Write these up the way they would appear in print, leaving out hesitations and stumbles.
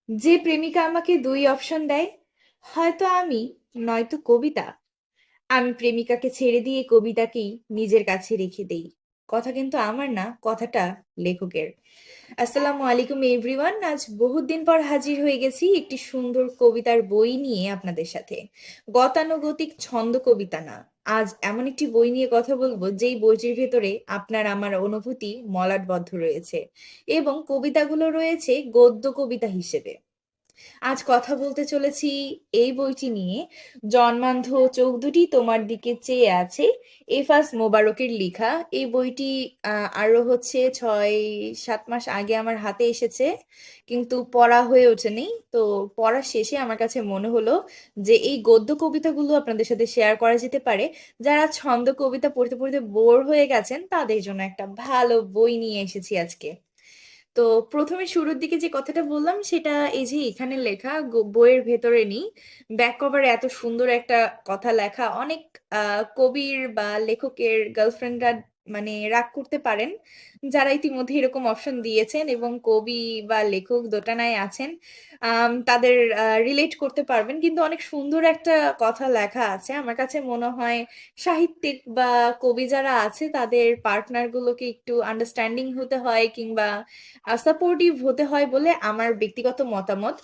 যে প্রেমিকা আমাকে দুই অপশন দেয়, হয়তো আমি, নয়তো কবিতা, আমি প্রেমিকাকে ছেড়ে দিয়ে কবিতাকেই নিজের কাছে রেখে দেই। কথা কিন্তু আমার না, কথাটা লেখকের। আসসালামু আলাইকুম এভরিওয়ান, আজ বহুত দিন পর হাজির হয়ে গেছি একটি সুন্দর কবিতার বই নিয়ে আপনাদের সাথে। গতানুগতিক ছন্দ কবিতা না, আজ এমন একটি বই নিয়ে কথা বলবো যেই বইটির ভেতরে আপনার আমার অনুভূতি মলাটবদ্ধ রয়েছে এবং কবিতাগুলো রয়েছে গদ্য কবিতা হিসেবে। আজ কথা বলতে চলেছি এই বইটি নিয়ে। জন্মান্ধ চোখ দুটি তোমার দিকে চেয়ে আছে, এফাস মোবারকের লেখা। এই বইটি আরো 6-7 মাস আগে আমার হাতে এসেছে, কিন্তু পড়া হয়ে ওঠেনি। তো পড়া শেষে আমার কাছে মনে হলো যে এই গদ্য কবিতাগুলো আপনাদের সাথে শেয়ার করা যেতে পারে। যারা ছন্দ কবিতা পড়তে পড়তে বোর হয়ে গেছেন তাদের জন্য একটা ভালো বই নিয়ে এসেছি আজকে। তো প্রথমে শুরুর দিকে যে কথাটা বললাম সেটা এই যে এখানে লেখা, বইয়ের ভেতরে নেই। ব্যাক কভারে এত সুন্দর একটা কথা লেখা, অনেক কবির বা লেখকের গার্লফ্রেন্ডরা মানে রাগ করতে পারেন যারা ইতিমধ্যে এরকম অপশন দিয়েছেন, এবং কবি বা লেখক দোটানায় আছেন, তাদের রিলেট করতে পারবেন। কিন্তু অনেক সুন্দর একটা কথা লেখা আছে। আমার কাছে মনে হয় সাহিত্যিক বা কবি যারা আছে তাদের পার্টনার গুলোকে একটু আন্ডারস্ট্যান্ডিং হতে হয় কিংবা সাপোর্টিভ হতে হয় বলে আমার ব্যক্তিগত মতামত।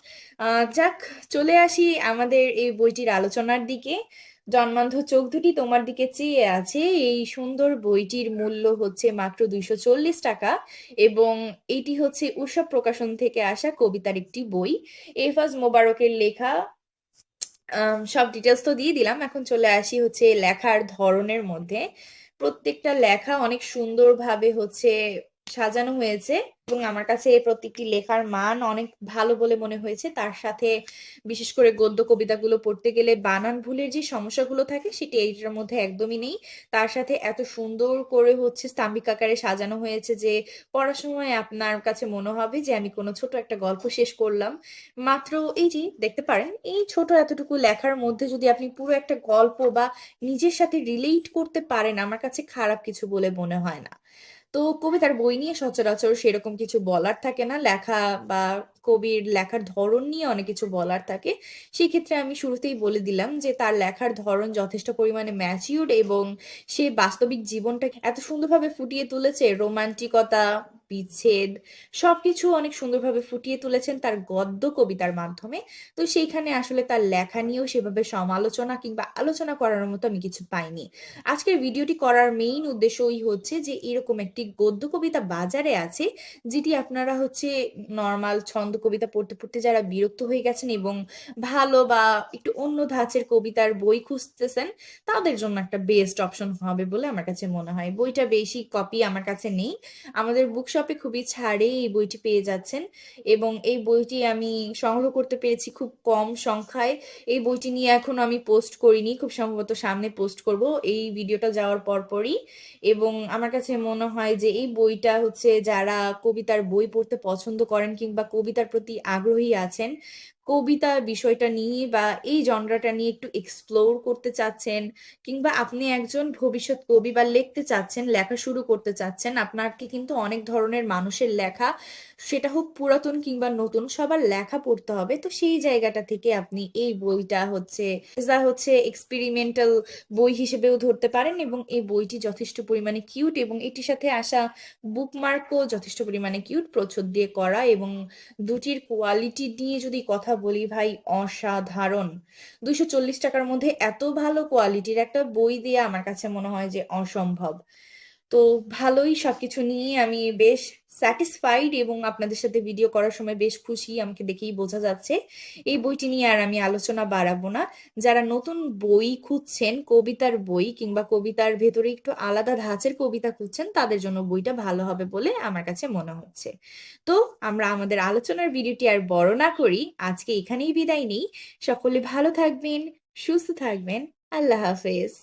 যাক, চলে আসি আমাদের এই বইটির আলোচনার দিকে। জন্মান্ধ চোখ দুটি তোমার দিকে চেয়ে আছে, এই সুন্দর বইটির মূল্য হচ্ছে মাত্র 240 টাকা, এবং এটি হচ্ছে উৎসব প্রকাশন থেকে আসা কবিতার একটি বই, এফাজ মোবারকের লেখা। সব ডিটেলস তো দিয়ে দিলাম, এখন চলে আসি হচ্ছে লেখার ধরনের মধ্যে। প্রত্যেকটা লেখা অনেক সুন্দরভাবে সাজানো হয়েছে, এবং আমার কাছে প্রত্যেকটি লেখার মান অনেক ভালো বলে মনে হয়েছে। তার সাথে বিশেষ করে গদ্য কবিতাগুলো পড়তে গেলে বানান ভুলের যে সমস্যাগুলো থাকে সেটি এইটার মধ্যে একদমই নেই। তার সাথে এত সুন্দর করে স্তাম্ভিক আকারে সাজানো হয়েছে যে পড়ার সময় আপনার কাছে মনে হবে যে আমি কোনো ছোট একটা গল্প শেষ করলাম। মাত্র এই যে দেখতে পারেন, এই ছোট এতটুকু লেখার মধ্যে যদি আপনি পুরো একটা গল্প বা নিজের সাথে রিলেট করতে পারেন, আমার কাছে খারাপ কিছু বলে মনে হয় না। তো কবিতার বই নিয়ে সচরাচর সেরকম কিছু বলার থাকে না, লেখা বা কবির লেখার ধরন নিয়ে অনেক কিছু বলার থাকে। সেই ক্ষেত্রে আমি শুরুতেই বলে দিলাম যে তার লেখার ধরন যথেষ্ট পরিমাণে ম্যাচিউরড, এবং সে বাস্তবিক জীবনটাকে এত সুন্দরভাবে ফুটিয়ে তুলেছে। রোমান্টিকতা, বিচ্ছেদ, সবকিছু অনেক সুন্দরভাবে ফুটিয়ে তুলেছেন তার গদ্য কবিতার মাধ্যমে। তো সেইখানে আসলে তার লেখা নিয়েও সেভাবে সমালোচনা কিংবা আলোচনা করার মতো আমি কিছু পাইনি। আজকের ভিডিওটি করার মেইন উদ্দেশ্যই হচ্ছে যে এরকম একটি গদ্য কবিতা বাজারে আছে, যেটি আপনারা নর্মাল ছন্দ কবিতা পড়তে পড়তে যারা বিরক্ত হয়ে গেছেন এবং ভালো বা একটু অন্য ধাঁচের কবিতার বই খুঁজতেছেন, তাদের জন্য একটা বেস্ট অপশন হবে বলে আমার কাছে মনে হয়। বইটা বেশি কপি আমার কাছে নেই, আমাদের বুকশপে খুবই ছাড়ে এই বইটি পেয়ে যাচ্ছেন, এবং এই বইটি আমি সংগ্রহ করতে পেরেছি খুব কম সংখ্যায়। এই বইটি নিয়ে এখনো আমি পোস্ট করিনি, খুব সম্ভবত সামনে পোস্ট করব এই ভিডিওটা যাওয়ার পরপরই। এবং আমার কাছে মনে হয় যে এই বইটা যারা কবিতার বই পড়তে পছন্দ করেন কিংবা কবিতার প্রতি আগ্রহী আছেন, কবিতা বিষয়টা নিয়ে বা এই জনরাটা নিয়ে একটু এক্সপ্লোর করতে চাচ্ছেন, কিংবা আপনি একজন ভবিষ্যৎ কবি বা লিখতে চাচ্ছেন, লেখা শুরু করতে চাচ্ছেন, আপনাকে কিন্তু অনেক ধরনের মানুষের লেখা, সেটা হোক পুরাতন কিংবা নতুন, সবার লেখা পড়তে হবে। তো সেই জায়গাটা থেকে আপনি এই বইটা এক্সপেরিমেন্টাল বই হিসেবেও ধরতে পারেন, এবং এই বইটি যথেষ্ট পরিমাণে কিউট, এবং এটির সাথে আসা বুকমার্কও যথেষ্ট পরিমাণে কিউট, প্রচ্ছদ দিয়ে করা। এবং দুটির কোয়ালিটি নিয়ে যদি কথা বলি ভাই, অসাধারণ। 240 টাকার মধ্যে এত ভালো কোয়ালিটির একটা বই দেয়া আমার কাছে মনে হয় যে অসম্ভব। তো ভালোই, সবকিছু নিয়ে আমি বেশ স্যাটিসফাইড, এবং আপনাদের সাথে ভিডিও করার সময় বেশ খুশি, আমাকে দেখেই বোঝা যাচ্ছে। এই বইটি নিয়ে আর আমি আলোচনা বাড়াবো না। যারা নতুন বই খুঁজছেন, কবিতার বই কিংবা কবিতার ভেতরে একটু আলাদা ধাঁচের কবিতা খুঁজছেন, তাদের জন্য বইটা ভালো হবে বলে আমার কাছে মনে হচ্ছে। তো আমরা আমাদের আলোচনার ভিডিওটি আর বড় না করি, আজকে এখানেই বিদায় নিই। সকলে ভালো থাকবেন, সুস্থ থাকবেন। আল্লাহ হাফেজ।